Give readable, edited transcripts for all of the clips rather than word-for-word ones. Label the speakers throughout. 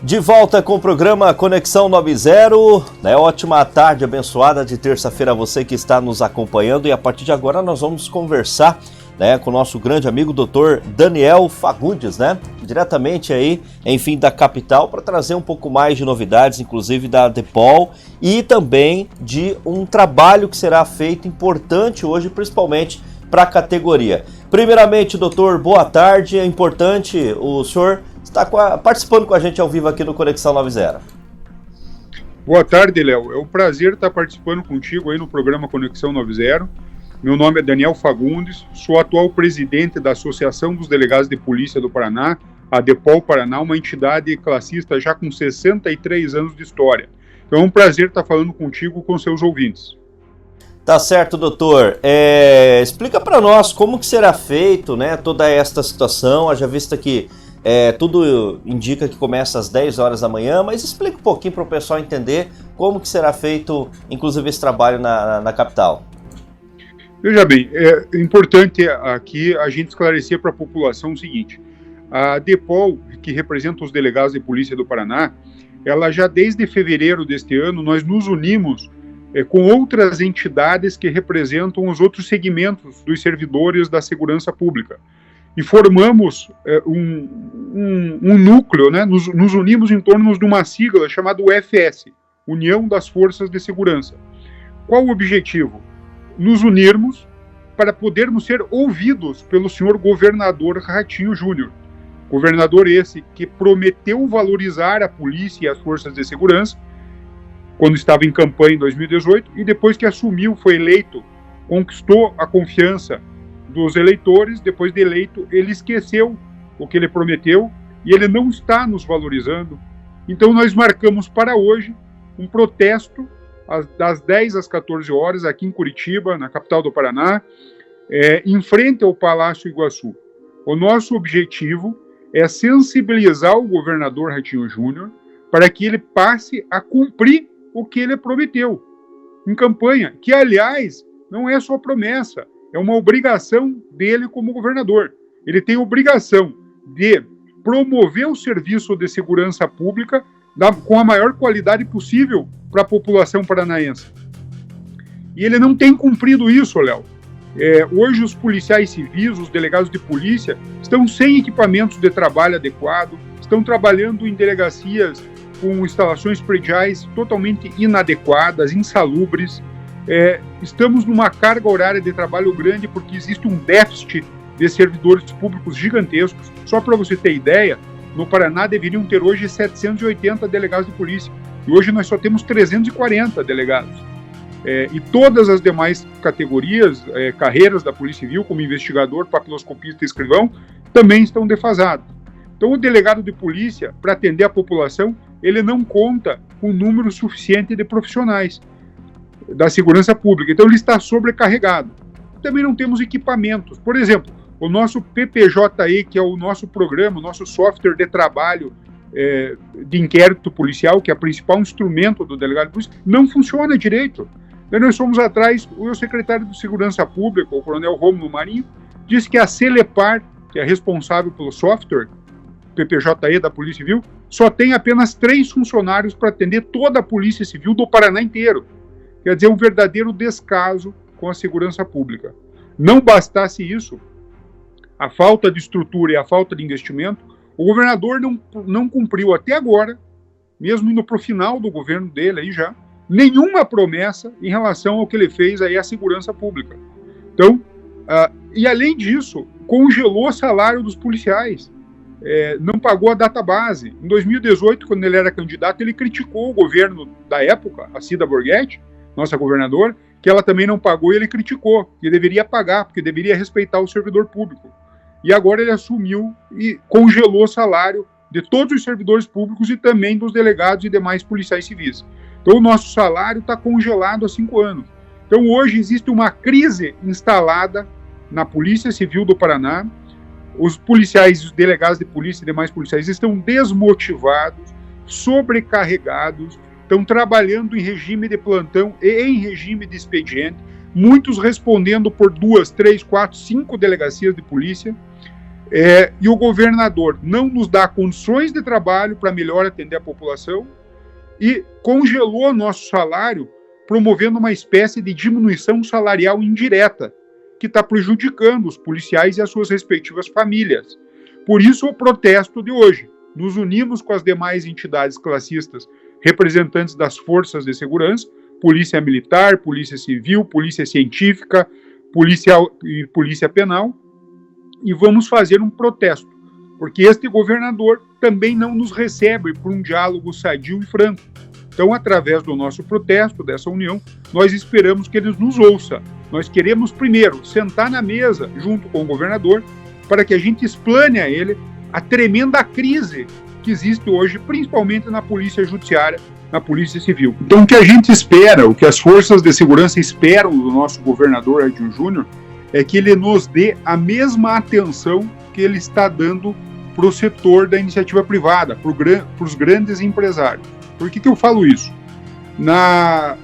Speaker 1: De volta com o programa Conexão 90, né? Ótima tarde abençoada de terça-feira a você que está nos acompanhando, e a partir de agora nós vamos conversar, né, com o nosso grande amigo Dr. Daniel Fagundes, né? Diretamente aí, enfim, da capital, para trazer um pouco mais de novidades, inclusive da DEPOL, e também de um trabalho que será feito importante hoje, principalmente para a categoria. Primeiramente, doutor, boa tarde. É importante, o senhor está participando com a gente ao vivo aqui no Conexão 90.
Speaker 2: Boa tarde, Léo. É um prazer estar participando contigo aí no programa Conexão 90. Meu nome é Daniel Fagundes, sou atual presidente da Associação dos Delegados de Polícia do Paraná, a DEPOL Paraná, uma entidade classista já com 63 anos de história. Então é um prazer estar falando contigo com seus ouvintes.
Speaker 1: Tá certo, doutor. Explica para nós como que será feito, né, toda esta situação, haja vista que tudo indica que começa às 10 horas da manhã, mas explica um pouquinho para o pessoal entender como que será feito, inclusive, esse trabalho na capital.
Speaker 2: Veja bem, é importante aqui a gente esclarecer para a população o seguinte: a DEPOL, que representa os delegados de polícia do Paraná, ela já desde fevereiro deste ano, nós nos unimos com outras entidades que representam os outros segmentos dos servidores da segurança pública. E formamos um núcleo, né? Nos unimos em torno de uma sigla chamada UFS, União das Forças de Segurança. Qual o objetivo? Nos unirmos para podermos ser ouvidos pelo senhor governador Ratinho Júnior. Governador esse que prometeu valorizar a polícia e as forças de segurança quando estava em campanha em 2018, e depois que assumiu, foi eleito, conquistou a confiança dos eleitores. Depois de eleito, ele esqueceu o que ele prometeu e ele não está nos valorizando. Então nós marcamos para hoje um protesto das 10 às 14 horas, aqui em Curitiba, na capital do Paraná, em frente ao Palácio Iguaçu. O nosso objetivo é sensibilizar o governador Ratinho Júnior para que ele passe a cumprir o que ele prometeu em campanha, que, aliás, não é só promessa, é uma obrigação dele como governador. Ele tem obrigação de promover o serviço de segurança pública com a maior qualidade possível para a população paranaense. E ele não tem cumprido isso, Léo. Hoje os policiais civis, os delegados de polícia, estão sem equipamentos de trabalho adequado, estão trabalhando em delegacias com instalações prediais totalmente inadequadas, insalubres. Estamos numa carga horária de trabalho grande porque existe um déficit de servidores públicos gigantescos. Só para você ter ideia, no Paraná deveriam ter hoje 780 delegados de polícia, e hoje nós só temos 340 delegados. E todas as demais categorias, carreiras da Polícia Civil, como investigador, papiloscopista e escrivão, também estão defasados. Então o delegado de polícia, para atender a população, ele não conta com um número suficiente de profissionais da segurança pública, então ele está sobrecarregado. Também não temos equipamentos. Por exemplo, o nosso PPJE, que é o nosso programa, o nosso software de trabalho de inquérito policial, que é o principal instrumento do delegado de polícia, não funciona direito. Daí nós fomos atrás, o secretário de Segurança Pública, o coronel Rômulo Marinho, disse que a Celepar, que é responsável pelo software, PPJE da Polícia Civil, só tem apenas 3 funcionários para atender toda a Polícia Civil do Paraná inteiro. Quer dizer, um verdadeiro descaso com a segurança pública. Não bastasse isso, a falta de estrutura e a falta de investimento, o governador não cumpriu até agora, mesmo indo para o final do governo dele aí já, nenhuma promessa em relação ao que ele fez aí à segurança pública. Então, e além disso, congelou o salário dos policiais, não pagou a database. Em 2018, quando ele era candidato, ele criticou o governo da época, a Cida Borghetti, nossa governadora, que ela também não pagou, e ele criticou, que deveria pagar, porque deveria respeitar o servidor público. E agora ele assumiu e congelou o salário de todos os servidores públicos e também dos delegados e demais policiais civis. Então o nosso salário está congelado há 5 anos. Então hoje existe uma crise instalada na Polícia Civil do Paraná. Os policiais, os delegados de polícia e demais policiais estão desmotivados, sobrecarregados, estão trabalhando em regime de plantão e em regime de expediente, muitos respondendo por 2, 3, 4, 5 delegacias de polícia. E o governador não nos dá condições de trabalho para melhor atender a população e congelou nosso salário, promovendo uma espécie de diminuição salarial indireta, que está prejudicando os policiais e as suas respectivas famílias. Por isso, o protesto de hoje. Nos unimos com as demais entidades classistas, representantes das forças de segurança, Polícia Militar, Polícia Civil, Polícia Científica, Polícia Penal, e vamos fazer um protesto, porque este governador também não nos recebe por um diálogo sadio e franco. Então, através do nosso protesto, dessa união, nós esperamos que ele nos ouça. Nós queremos, primeiro, sentar na mesa junto com o governador para que a gente explane a ele a tremenda crise que existe hoje, principalmente na Polícia Judiciária, na Polícia Civil. Então, o que a gente espera, o que as forças de segurança esperam do nosso governador Edinho Júnior, é que ele nos dê a mesma atenção que ele está dando para o setor da iniciativa privada, para os grandes empresários. Por que eu falo isso?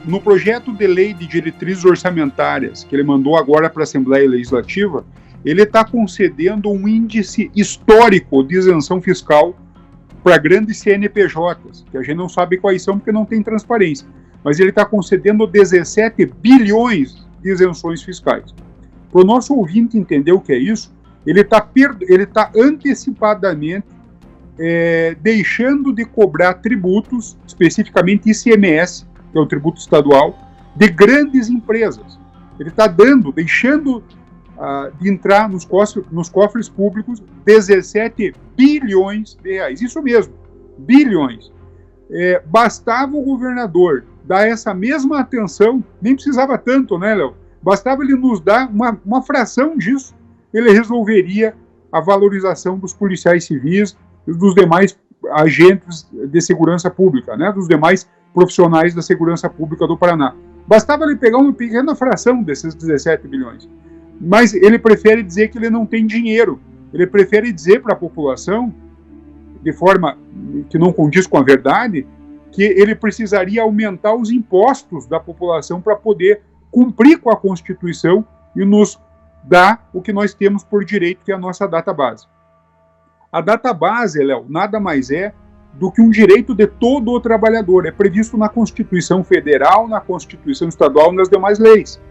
Speaker 2: No projeto de lei de diretrizes orçamentárias, que ele mandou agora para a Assembleia Legislativa, ele está concedendo um índice histórico de isenção fiscal para grandes CNPJs, que a gente não sabe quais são porque não tem transparência, mas ele está concedendo 17 bilhões de isenções fiscais. Para o nosso ouvinte entender o que é isso, ele está antecipadamente deixando de cobrar tributos, especificamente ICMS, que é o tributo estadual, de grandes empresas. Ele está deixando de entrar nos cofres públicos 17 bilhões de reais. Isso mesmo, bilhões. Bastava o governador dar essa mesma atenção, nem precisava tanto, né, Léo? Bastava ele nos dar uma fração disso, ele resolveria a valorização dos policiais civis e dos demais agentes de segurança pública, né, dos demais profissionais da segurança pública do Paraná. Bastava ele pegar uma pequena fração desses 17 bilhões. Mas ele prefere dizer que ele não tem dinheiro. Ele prefere dizer para a população, de forma que não condiz com a verdade, que ele precisaria aumentar os impostos da população para poder cumprir com a Constituição e nos dar o que nós temos por direito, que é a nossa database. A database, Léo, nada mais é do que um direito de todo o trabalhador. É previsto na Constituição Federal, na Constituição Estadual e nas demais leis.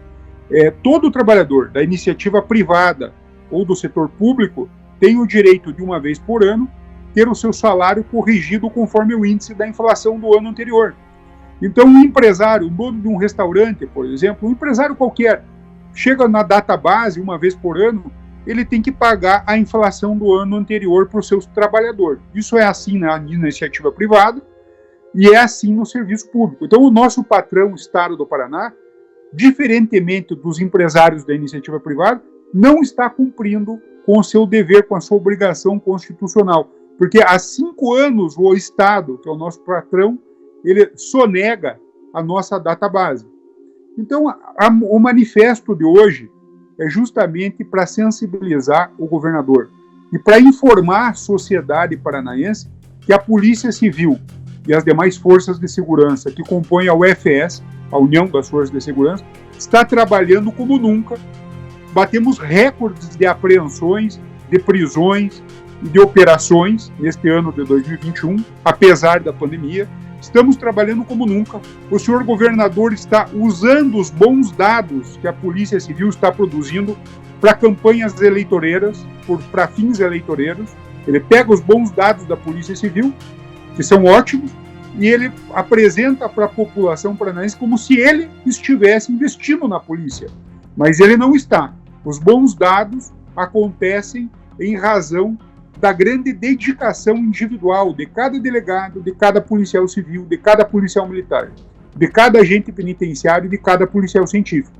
Speaker 2: Todo trabalhador da iniciativa privada ou do setor público tem o direito de, uma vez por ano, ter o seu salário corrigido conforme o índice da inflação do ano anterior. Então, um empresário, o dono de um restaurante, por exemplo, um empresário qualquer, chega na database uma vez por ano, ele tem que pagar a inflação do ano anterior para o seu trabalhador. Isso é assim na iniciativa privada e é assim no serviço público. Então, o nosso patrão, o Estado do Paraná, diferentemente dos empresários da iniciativa privada, não está cumprindo com o seu dever, com a sua obrigação constitucional. Porque há 5 anos o Estado, que é o nosso patrão, ele sonega a nossa database. Então, o manifesto de hoje é justamente para sensibilizar o governador e para informar a sociedade paranaense que a Polícia Civil e as demais forças de segurança que compõem a UFS, a União das Forças de Segurança, está trabalhando como nunca. Batemos recordes de apreensões, de prisões e de operações neste ano de 2021, apesar da pandemia. Estamos trabalhando como nunca. O senhor governador está usando os bons dados que a Polícia Civil está produzindo para campanhas eleitoreiras, para fins eleitoreiros. Ele pega os bons dados da Polícia Civil, que são ótimos, e ele apresenta para a população paranaense como se ele estivesse investindo na polícia. Mas ele não está. Os bons dados acontecem em razão da grande dedicação individual de cada delegado, de cada policial civil, de cada policial militar, de cada agente penitenciário e de cada policial científico.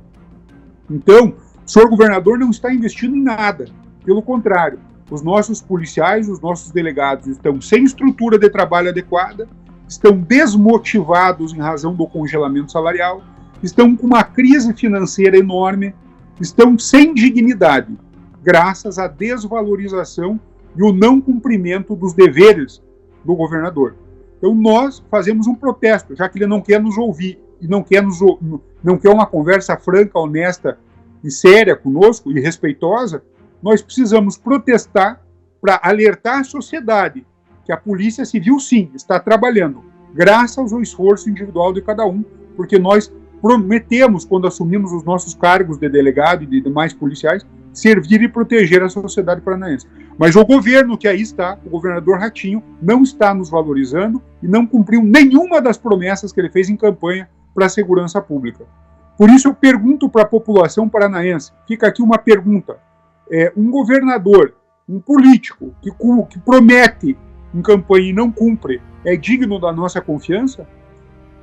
Speaker 2: Então, o senhor governador não está investindo em nada. Pelo contrário, os nossos policiais, os nossos delegados estão sem estrutura de trabalho adequada, estão desmotivados em razão do congelamento salarial, estão com uma crise financeira enorme, estão sem dignidade, graças à desvalorização e o não cumprimento dos deveres do governador. Então nós fazemos um protesto, já que ele não quer nos ouvir e não quer uma conversa franca, honesta e séria conosco e respeitosa. Nós precisamos protestar para alertar a sociedade que a Polícia Civil, sim, está trabalhando, graças ao esforço individual de cada um, porque nós prometemos, quando assumimos os nossos cargos de delegado e de demais policiais, servir e proteger a sociedade paranaense. Mas o governo que aí está, o governador Ratinho, não está nos valorizando e não cumpriu nenhuma das promessas que ele fez em campanha para a segurança pública. Por isso eu pergunto para a população paranaense, fica aqui uma pergunta, um governador, um político que promete em campanha e não cumpre, é digno da nossa confiança?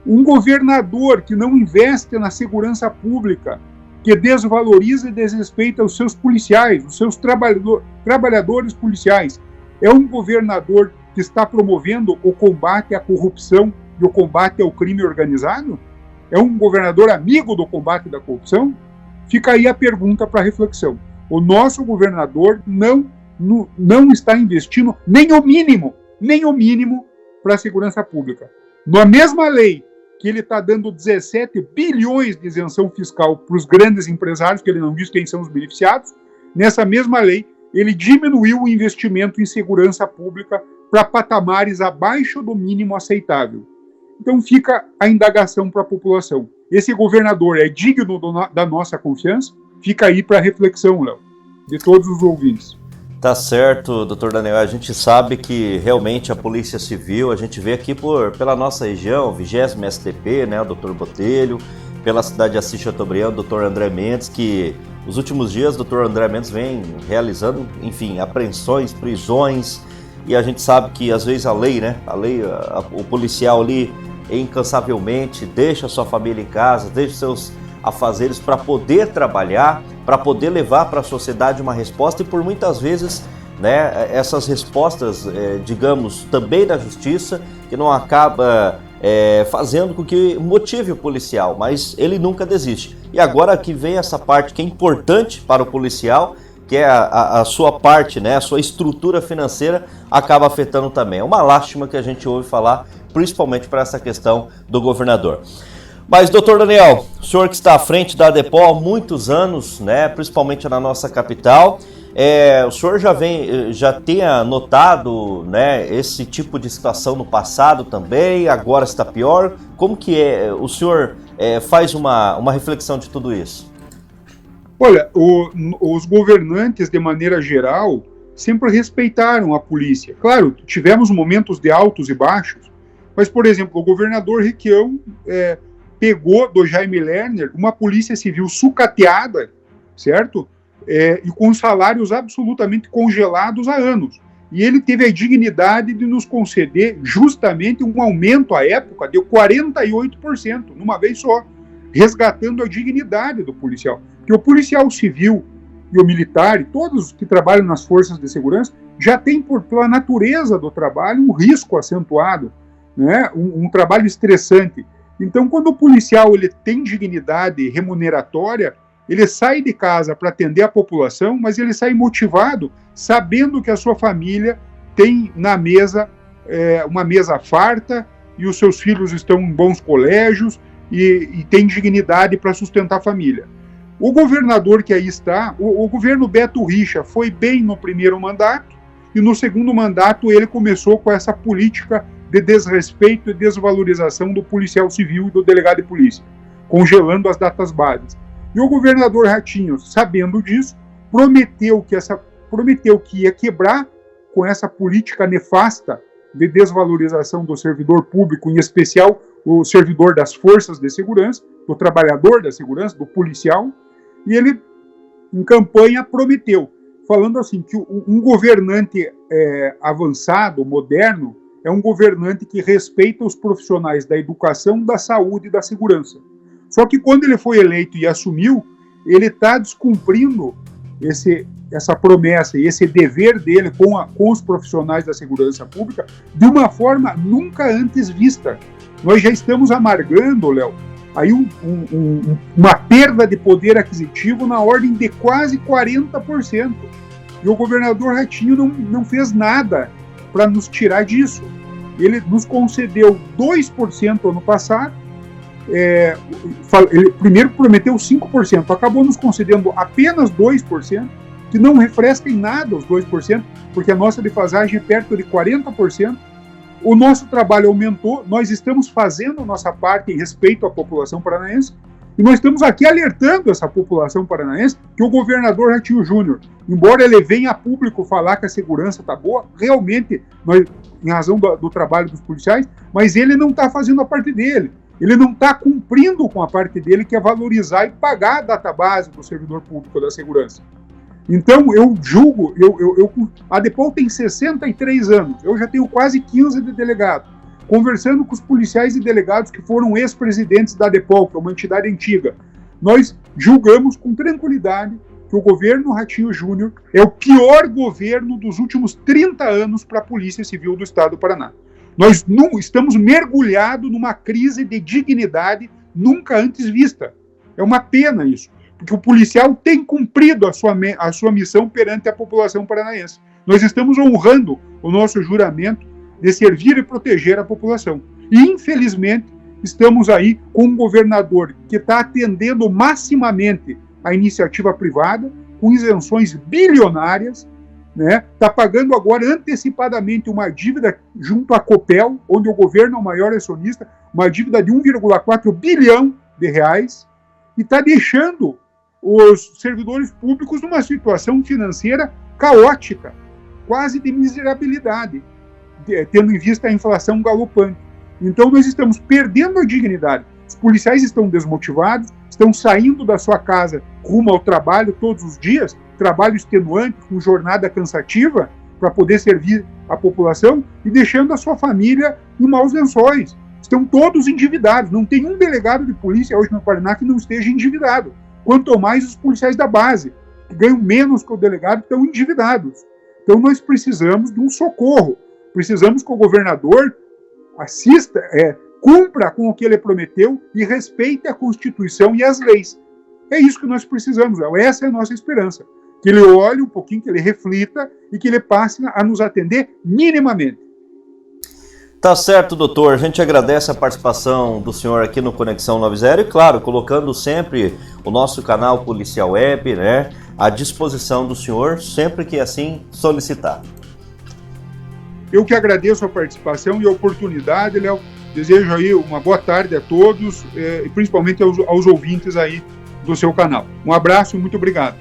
Speaker 2: Um governador que não investe na segurança pública, que desvaloriza e desrespeita os seus policiais, os seus trabalhadores policiais, é um governador que está promovendo o combate à corrupção e o combate ao crime organizado? É um governador amigo do combate da corrupção? Fica aí a pergunta para reflexão. O nosso governador não está investindo nem o mínimo para a segurança pública. Na mesma lei que ele está dando 17 bilhões de isenção fiscal para os grandes empresários, que ele não diz quem são os beneficiados, nessa mesma lei ele diminuiu o investimento em segurança pública para patamares abaixo do mínimo aceitável. Então fica a indagação para a população. Esse governador é digno da nossa confiança? Fica aí para reflexão, Léo, de todos os ouvintes.
Speaker 1: Tá certo, doutor Daniel. A gente sabe que realmente a Polícia Civil, a gente vê aqui pela nossa região, 20º STP, né, o doutor Botelho, pela cidade de Assis Chateaubriand, o doutor André Mendes, que nos últimos dias o doutor André Mendes vem realizando, enfim, apreensões, prisões, e a gente sabe que às vezes a lei, o policial ali incansavelmente deixa a sua família em casa, deixa seus afazeres para poder trabalhar, para poder levar para a sociedade uma resposta, e por muitas vezes, né, essas respostas, digamos, também da justiça, que não acaba fazendo com que motive o policial, mas ele nunca desiste. E agora que vem essa parte que é importante para o policial, que é a sua parte, né, a sua estrutura financeira, acaba afetando também. É uma lástima que a gente ouve falar, principalmente para essa questão do governador. Mas, doutor Daniel, o senhor que está à frente da ADEPOL há muitos anos, né, principalmente na nossa capital, o senhor já tenha notado, né, esse tipo de situação no passado também, agora está pior? Como que o senhor faz uma reflexão de tudo isso?
Speaker 2: Olha, os governantes, de maneira geral, sempre respeitaram a polícia. Claro, tivemos momentos de altos e baixos, mas, por exemplo, o governador Requião pegou do Jaime Lerner uma polícia civil sucateada, certo? E com salários absolutamente congelados há anos. E ele teve a dignidade de nos conceder justamente um aumento à época de 48%, numa vez só, resgatando a dignidade do policial. Porque o policial civil e o militar, e todos que trabalham nas forças de segurança, já tem, pela natureza do trabalho, um risco acentuado, né? Um trabalho estressante. Então, quando o policial ele tem dignidade remuneratória, ele sai de casa para atender a população, mas ele sai motivado, sabendo que a sua família tem na mesa uma mesa farta, e os seus filhos estão em bons colégios, e tem dignidade para sustentar a família. O governador que aí está, o governo Beto Richa, foi bem no primeiro mandato, e no segundo mandato ele começou com essa política de desrespeito e desvalorização do policial civil e do delegado de polícia, congelando as datas bases. E o governador Ratinho, sabendo disso, prometeu que ia quebrar com essa política nefasta de desvalorização do servidor público, em especial o servidor das forças de segurança, do trabalhador da segurança, do policial, e ele, em campanha, prometeu, falando assim, que um governante avançado, moderno, é um governante que respeita os profissionais da educação, da saúde e da segurança. Só que quando ele foi eleito e assumiu, ele está descumprindo essa promessa e esse dever dele com os profissionais da segurança pública de uma forma nunca antes vista. Nós já estamos amargando, Léo, aí uma perda de poder aquisitivo na ordem de quase 40%. E o governador Ratinho não fez nada para nos tirar disso. Ele nos concedeu 2% ano passado, ele primeiro prometeu 5%, acabou nos concedendo apenas 2%, que não refresca em nada os 2%, porque a nossa defasagem é perto de 40%. O nosso trabalho aumentou, nós estamos fazendo a nossa parte em respeito à população paranaense, e nós estamos aqui alertando essa população paranaense que o governador Ratinho Júnior, embora ele venha a público falar que a segurança está boa, realmente, em razão do trabalho dos policiais, mas ele não está fazendo a parte dele. Ele não está cumprindo com a parte dele, que é valorizar e pagar a database do servidor público da segurança. Então, eu julgo, a DEPOL tem 63 anos, eu já tenho quase 15 de delegado. Conversando com os policiais e delegados que foram ex-presidentes da DEPOL, que é uma entidade antiga, nós julgamos com tranquilidade que o governo Ratinho Júnior é o pior governo dos últimos 30 anos para a Polícia Civil do Estado do Paraná. Nós estamos mergulhados numa crise de dignidade nunca antes vista. É uma pena isso, porque o policial tem cumprido a sua missão perante a população paranaense. Nós estamos honrando o nosso juramento de servir e proteger a população. E, infelizmente, estamos aí com um governador que está atendendo maximamente a iniciativa privada, com isenções bilionárias, né? Está pagando agora antecipadamente uma dívida junto à Copel, onde o governo é o maior acionista, uma dívida de 1,4 bilhão de reais, e está deixando os servidores públicos numa situação financeira caótica, quase de miserabilidade, tendo em vista a inflação galopante. Então nós estamos perdendo a dignidade. Os policiais estão desmotivados, estão saindo da sua casa rumo ao trabalho todos os dias, trabalho extenuante, com jornada cansativa, para poder servir a população, e deixando a sua família em maus lençóis. Estão todos endividados. Não tem um delegado de polícia hoje no Paraná que não esteja endividado. Quanto mais os policiais da base, que ganham menos que o delegado, estão endividados. Então nós precisamos de um socorro. Precisamos que o governador assista, cumpra com o que ele prometeu e respeite a Constituição e as leis. É isso que nós precisamos, essa é a nossa esperança. Que ele olhe um pouquinho, que ele reflita e que ele passe a nos atender minimamente.
Speaker 1: Tá certo, doutor. A gente agradece a participação do senhor aqui no Conexão 90 e, claro, colocando sempre o nosso canal Policial Web, né, à disposição do senhor, sempre que assim solicitar.
Speaker 2: Eu que agradeço a participação e a oportunidade, Léo. Desejo aí uma boa tarde a todos, e principalmente aos ouvintes aí do seu canal. Um abraço e muito obrigado.